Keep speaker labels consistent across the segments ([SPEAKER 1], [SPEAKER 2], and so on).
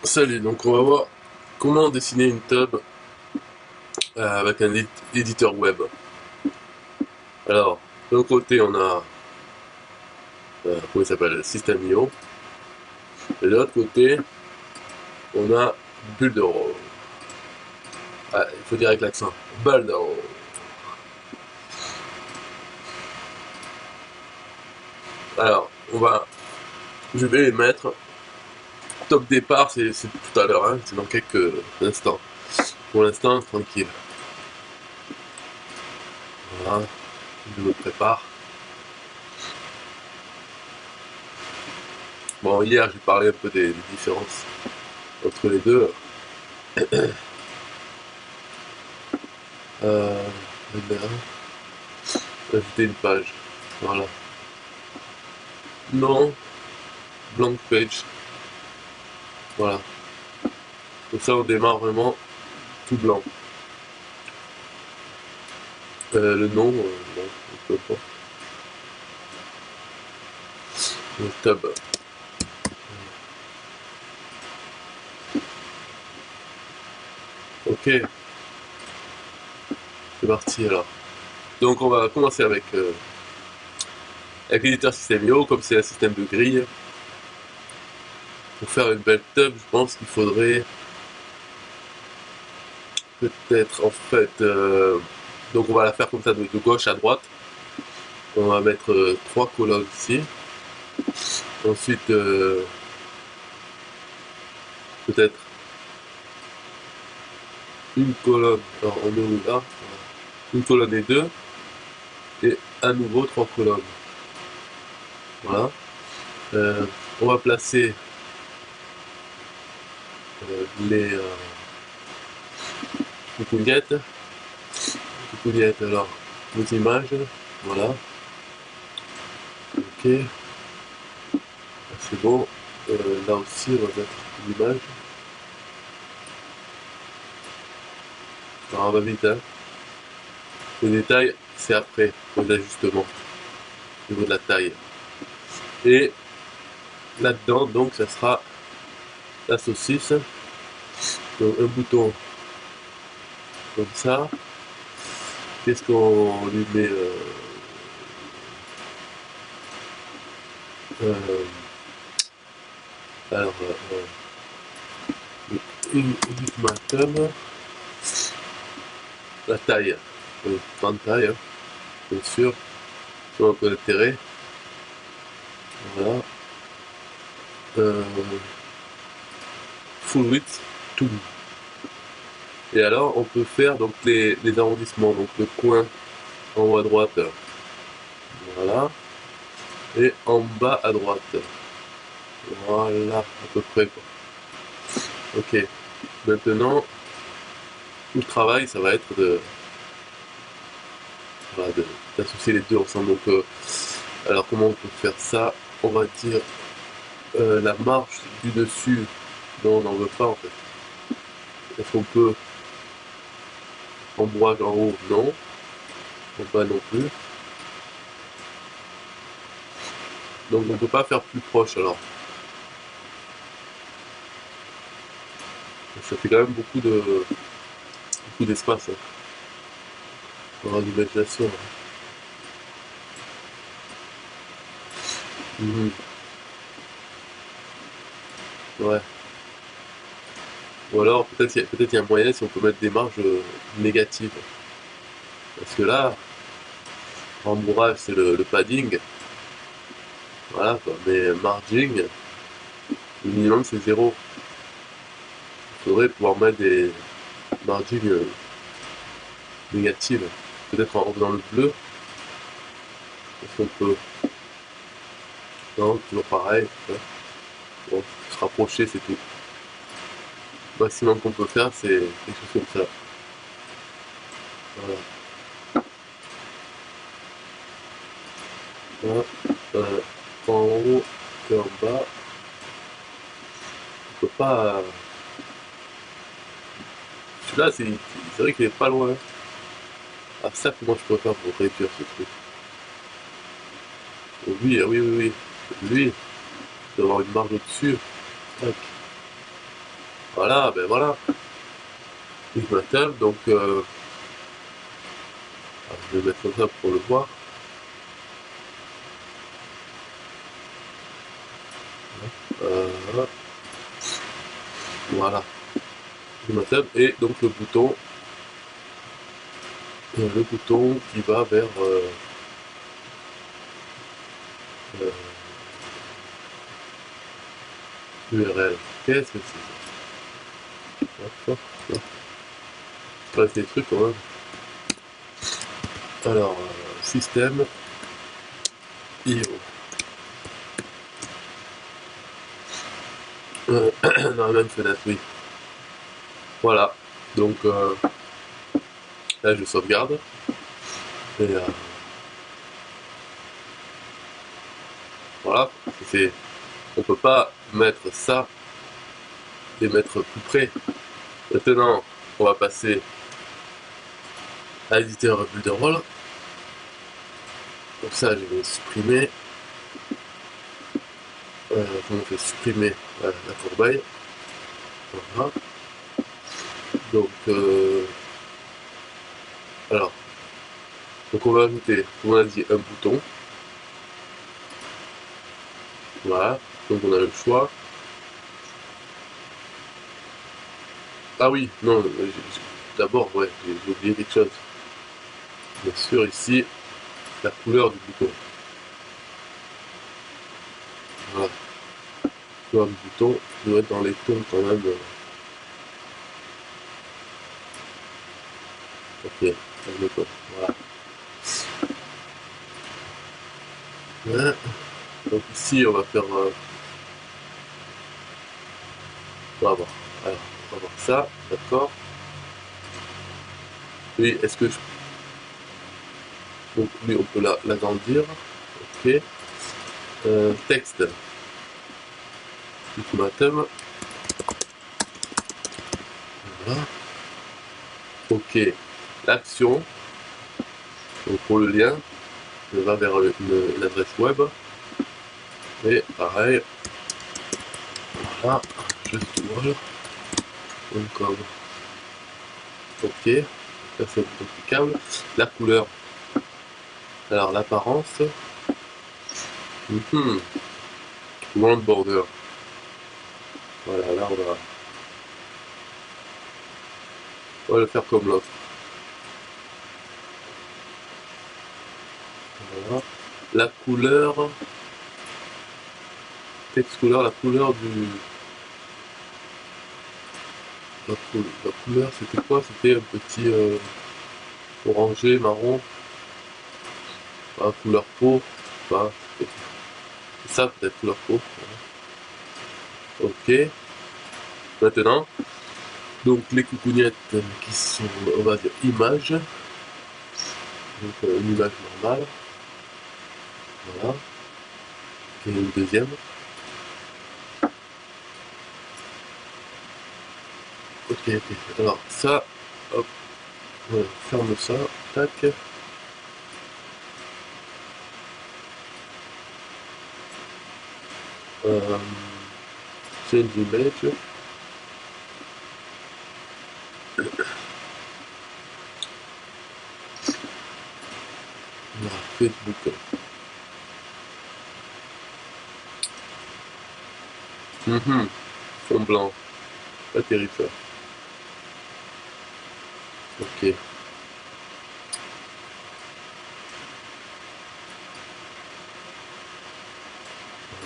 [SPEAKER 1] Salut, donc on va voir comment dessiner une tub avec un éditeur web. Alors, d'un côté on a, comment il s'appelle, System.io, et de l'autre côté on a Builderall. Ah, il faut dire avec l'accent, Builderall. Alors, je vais les mettre. Top départ, c'est tout à l'heure, hein, c'est dans quelques instants. Pour l'instant, tranquille. Voilà, je me prépare. Bon, hier j'ai parlé un peu des différences entre les deux. Euh, ajouter une page. Voilà. Non, blank page. Voilà. Comme ça, on démarre vraiment tout blanc. Le nom, non, peu importe. Le tab. Ok, c'est parti alors. Donc, on va commencer avec l'éditeur System.io, comme c'est un système de grille. Pour faire une belle tub, je pense qu'il faudrait peut-être en fait. Donc, on va la faire comme ça de gauche à droite. On va mettre 3 colonnes ici. Ensuite, peut-être une colonne. Alors, on est où là? Une colonne et deux. Et à nouveau 3 colonnes. Voilà. Euh, on va placer les coucougnettes. Alors, les images. Voilà. Ok. C'est bon. Là aussi, on va mettre l'image. Alors, on va vite, hein. Les détails, c'est après, les ajustements au niveau de la taille. Et là-dedans, donc, ça sera la saucisse. Donc, un bouton comme ça. Qu'est-ce qu'on lui met euh, alors, ultimatum, la taille. Grande taille, hein, bien sûr. Sur un peu d'intérêt. Voilà. Euh, full width, tout. Et alors, on peut faire donc les arrondissements. Donc le coin en haut à droite. Voilà. Et en bas à droite. Voilà, à peu près, quoi. Ok. Maintenant, tout le travail, ça va être voilà, d'associer les deux ensemble. Donc, alors comment on peut faire ça? On va dire la marge du dessus. Non, on n'en veut pas en fait. Est-ce qu'on peut en bois en haut? Non. En bas non plus. Donc on peut pas faire plus proche alors. Ça fait quand même beaucoup d'espace. Hein. On aura d'imagination. Hein. Mhm. Ouais. Ou alors peut-être y a moyen si on peut mettre des marges négatives. Parce que là, en bourrage c'est le padding. Voilà quoi. Mais marging, le minimum c'est 0. Il faudrait pouvoir mettre des marging négatives. Peut-être en faisant le bleu. Est-ce qu'on peut. Non, toujours pareil. Ouais. Bon, se rapprocher c'est tout. Le maximum qu'on peut faire c'est quelque chose comme ça. Voilà. Là, en haut et en bas, on peut pas. Celui-là, c'est vrai qu'il est pas loin. Ah, ça, comment je peux faire pour réduire ce truc? Oh, lui, ah oui, oui, oui. Lui, il doit avoir une marge au-dessus. Tac. Voilà, ben voilà. Button, donc je vais mettre comme ça pour le voir. Euh, voilà. Button, et donc le bouton qui va vers euh, l'URL. Qu'est-ce que c'est ça? Ouais, c'est des trucs quand même. Alors, système, IO. Dans la même fenêtre, oui. Voilà. Donc là, je sauvegarde. Et voilà. C'est, on peut pas mettre ça et mettre plus près. Maintenant, on va passer à l'éditeur Builderall. Donc ça, je vais supprimer. Comment on fait supprimer la corbeille. Voilà. Donc, alors, donc on va ajouter, comme on a dit, un bouton. Voilà. Donc on a le choix. Ah oui, non, d'abord, ouais, j'ai oublié quelque chose. Bien sûr, ici, la couleur du bouton. Voilà. La couleur du bouton doit être dans les tons quand même. Ok, calme-toi. Voilà. Voilà. Donc ici, on va faire. On va voir. Alors, on va voir ça, d'accord. Oui, est-ce que je. Donc, oui, on peut l'agrandir. Ok. Texte. Ultimatum. Voilà. Ok. L'action. Donc, pour le lien, je vais vers l'adresse web. Et pareil. Voilà. Juste voilà. Donc, ok. Ça, c'est applicable. La couleur. Alors, l'apparence. Round border. Voilà, là, on va le faire comme l'autre. Voilà. La couleur. Text couleur, la couleur du. La couleur, c'était quoi? C'était un petit orangé, marron. Ah, couleur peau. Enfin, c'est ça, peut-être couleur peau. Ok. Maintenant, donc les coucougnettes qui sont, on va dire, images. Donc une image normale. Voilà. Et une deuxième. Ok, ok. Alors ça, hop, voilà, ferme ça, tac. Euh, change image. Voilà, Facebook. Fond blanc, pas terrible. Ok.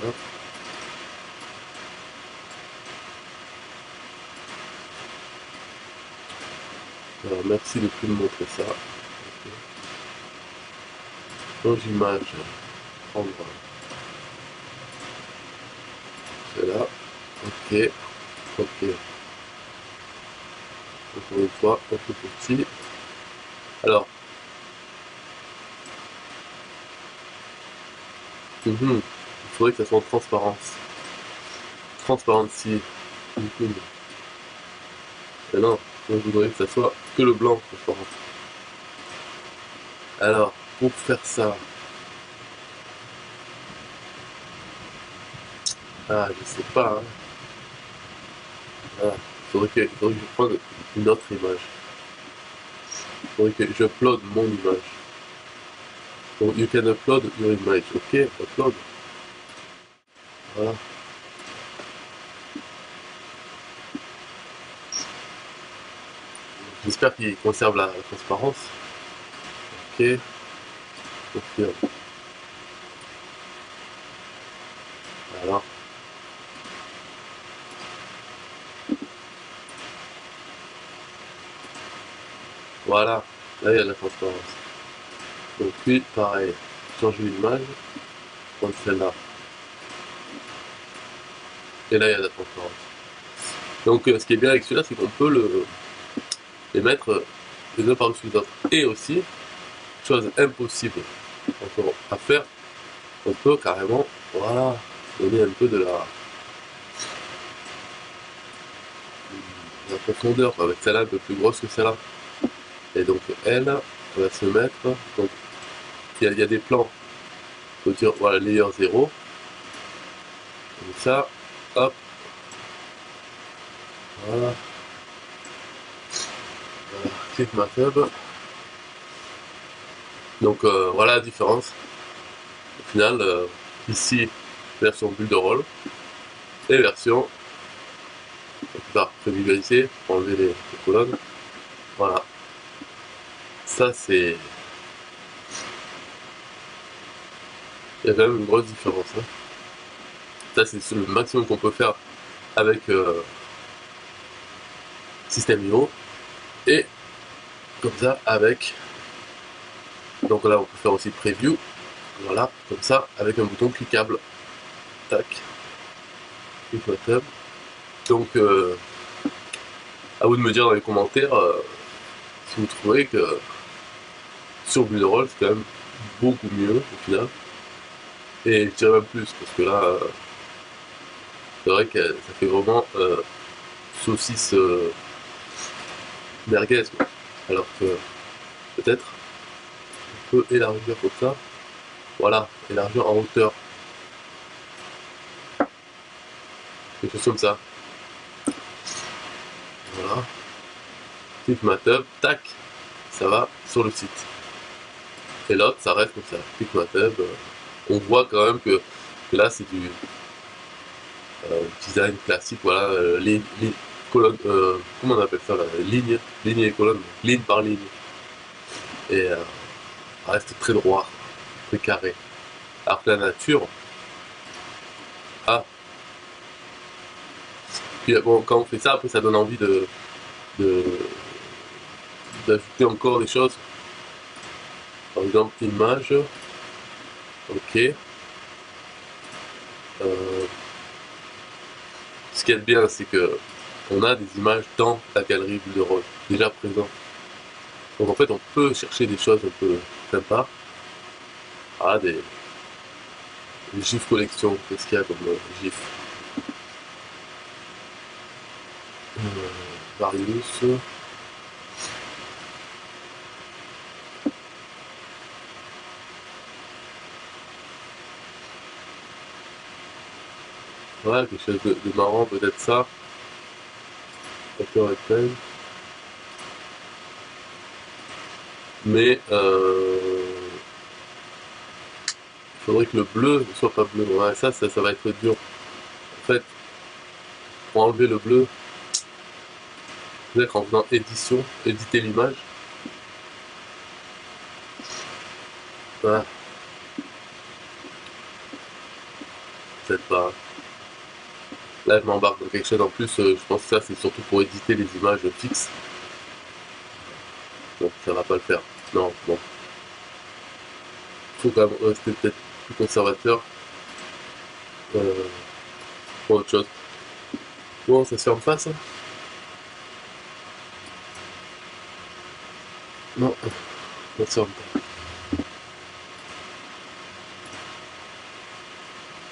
[SPEAKER 1] Voilà. Alors, merci de plus me montrer ça. Ok. Change image. Prendre cela. Ok. Ok. Encore une fois, un peu petit. Alors, il faudrait que ça soit en transparence. Transparency. Mais non, moi je voudrais que ça soit que le blanc transparent. Alors, pour faire ça, je sais pas. Hein. Voilà. faudrait que je prenne une autre image. Il faudrait que j'upload mon image. Donc, you can upload your image. Ok, upload. Voilà. J'espère qu'il conserve la transparence. Ok, confirme. Alors, voilà. Là, il y a de la transparence. Donc, puis, pareil. Changer l'image. Prendre celle-là. Et là, il y a de la transparence. Donc, ce qui est bien avec celui-là, c'est qu'on peut les mettre les uns par-dessus les autres. Et aussi, chose impossible encore à faire, on peut carrément, voilà, donner un peu de la profondeur, avec celle-là un peu plus grosse que celle-là. Et donc, elle va se mettre, donc, il y a des plans, faut dire, voilà, layer 0, comme ça, hop, voilà, click ma tub. Donc, voilà la différence. Au final, ici, version bulle de rôle, et version, prévisualiser, pour enlever les colonnes. Voilà. Ça, c'est. Il y a quand même une grosse différence. Hein. Ça, c'est le maximum qu'on peut faire avec System.io. Et comme ça, avec. Donc là, on peut faire aussi Preview. Voilà, comme ça, avec un bouton cliquable. Tac. Click button. Donc, à vous de me dire dans les commentaires si vous trouvez que sur Builderall, c'est quand même beaucoup mieux au final. Et je dirais même plus, parce que là, c'est vrai que ça fait vraiment saucisse merguez. Quoi. Alors que peut-être on peut élargir comme ça. Voilà, élargir en hauteur. Quelque chose comme ça. Voilà. Click ma tub, tac, ça va sur le site. Et l'autre, ça reste comme ça. Click ma tub. On voit quand même que là, c'est du design classique. Voilà, colonne, comment on appelle ça là, ligne et colonne, ligne par ligne. Et ça reste très droit, très carré. Alors que la nature, ah, puis bon, quand on fait ça, après ça donne envie de d'ajouter encore des choses. Par exemple, image, ok. Euh, ce qui est bien, c'est que on a des images dans la galerie de rôle déjà présentes. Donc en fait, on peut chercher des choses un peu sympas. Ah, des GIF collection, qu'est-ce qu'il y a comme GIF Various. Voilà, quelque chose de marrant, peut-être ça. Factor Excel. Mais il faudrait que le bleu ne soit pas bleu. Ouais, ça va être dur. En fait, pour enlever le bleu, peut-être en faisant édition, éditer l'image. Voilà, peut-être pas. Là, je m'embarque dans quelque chose en plus. Je pense que ça, c'est surtout pour éditer les images fixes. Donc, ça va pas le faire. Non, bon. Faut quand même rester peut-être plus conservateur pour autre chose. Bon, ça se fait en face hein. Non, ça se ferme pas.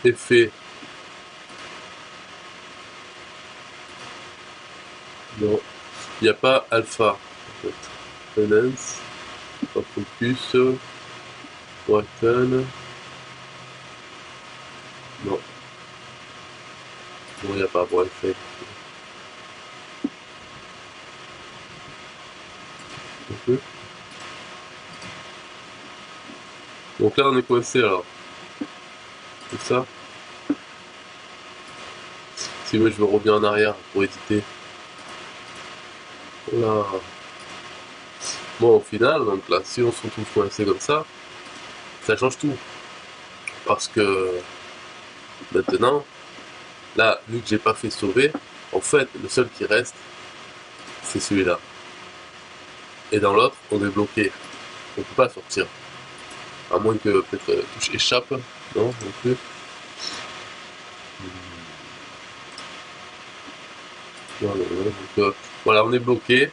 [SPEAKER 1] Effet. Non, il n'y a pas alpha. En fait. Balance, focus, Wacton. Non. Non, il n'y a pas. Bon, effet. Ok. Donc là on est coincé alors. C'est ça. Si moi je veux revenir en arrière pour éditer. Là. Bon au final, donc là, si on se retrouve coincé comme ça change tout. Parce que maintenant, là, vu que j'ai pas fait sauver, en fait, le seul qui reste, c'est celui-là. Et dans l'autre, on est bloqué. On peut pas sortir. À moins que peut-être touche échappe. Non, non plus. Non, non, non. Donc, voilà, on est bloqué.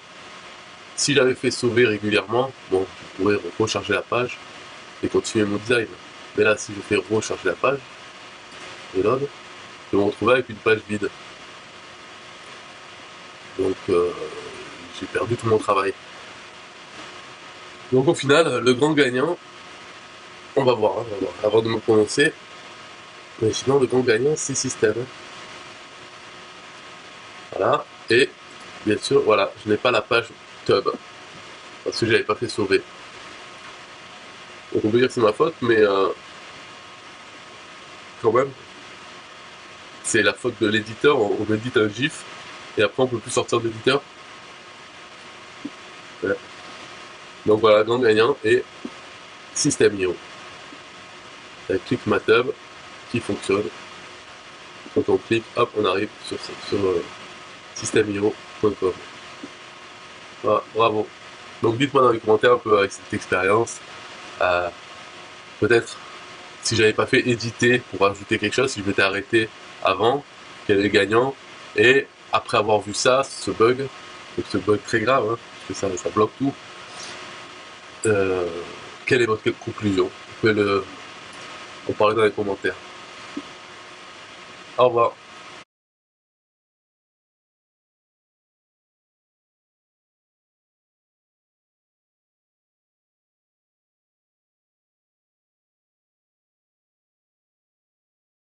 [SPEAKER 1] Si j'avais fait sauver régulièrement, bon, je pourrais recharger la page et continuer mon design. Mais là, si je fais recharger la page, et load, je vais me retrouver avec une page vide. Donc, j'ai perdu tout mon travail. Donc, au final, le grand gagnant, on va voir, avant de me prononcer, mais sinon, le grand gagnant, c'est Système. Voilà. Et, bien sûr, voilà, je n'ai pas la page Tub, parce que je n'avais pas fait sauver. Donc, on peut dire que c'est ma faute, mais quand même, c'est la faute de l'éditeur. On édite un GIF, et après, on peut plus sortir de l'éditeur. Ouais. Donc, voilà, grand gagnant, et System.io. Avec Click My Tub, qui fonctionne. Quand on clique, hop, on arrive sur systemio.com. Voilà, bravo. Donc dites-moi dans les commentaires un peu avec cette expérience, euh, peut-être si j'avais pas fait éditer pour ajouter quelque chose, si je m'étais arrêté avant, quel est le gagnant, et après avoir vu ça, donc ce bug très grave, hein, parce que ça bloque tout, euh, quelle est votre conclusion? Vous pouvez en parler dans les commentaires. Au revoir.